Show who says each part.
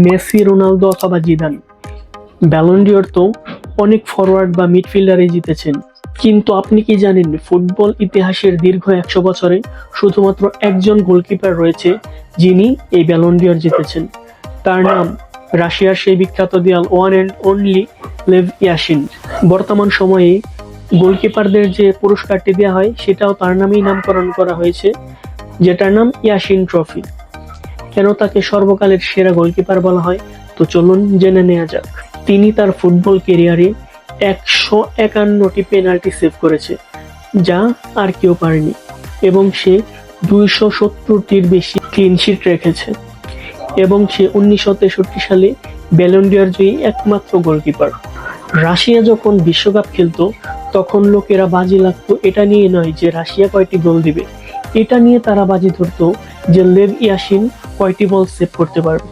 Speaker 1: Messi, Ronaldo অথবা Zidane. Ballon d'Or তো অনেক ফরওয়ার্ড বা মিডফিল্ডারই জিতেছেন, কিন্তু আপনি কি জানেন ফুটবল ইতিহাসের দীর্ঘ 100 বছরে শুধুমাত্র একজন গোলকিপার রয়েছে যিনি এই ব্যালন ডিওর জিতেছেন। তার নাম রাশিয়ার সেই বিখ্যাত দেয়াল ওয়ান অ্যান্ড অনলি লেভ ইয়াশিন। বর্তমান সময়ে গোলকিপারদের যে পুরস্কারটি দেওয়া হয় সেটাও তার নামেই নামকরণ করা হয়েছে, যেটার নাম ইয়াশিন ট্রফি। কেন তাকে সর্বকালের সেরা গোলকিপার বলা হয়, তো চলুন জেনে নেওয়া যাক। তিনি তার ফুটবল ক্যারিয়ারে 151টি পেনাল্টি সেভ করেছে, যা আর কেউ পারেনি, এবং সে 270টির বেশি ক্লিনশিট রেখেছে, এবং সে 1963 সালে ব্যালন ডিওর জয়ী একমাত্র গোলকিপার। রাশিয়া যখন বিশ্বকাপ খেলতো তখন লোকেরা বাজি লাগতো এটা নিয়ে নয় যে রাশিয়া কয়টি গোল দিবে, এটা নিয়ে তারা বাজি ধরতো যে লেভ ইয়াশিন কয়টি বল সেভ করতে পারবে।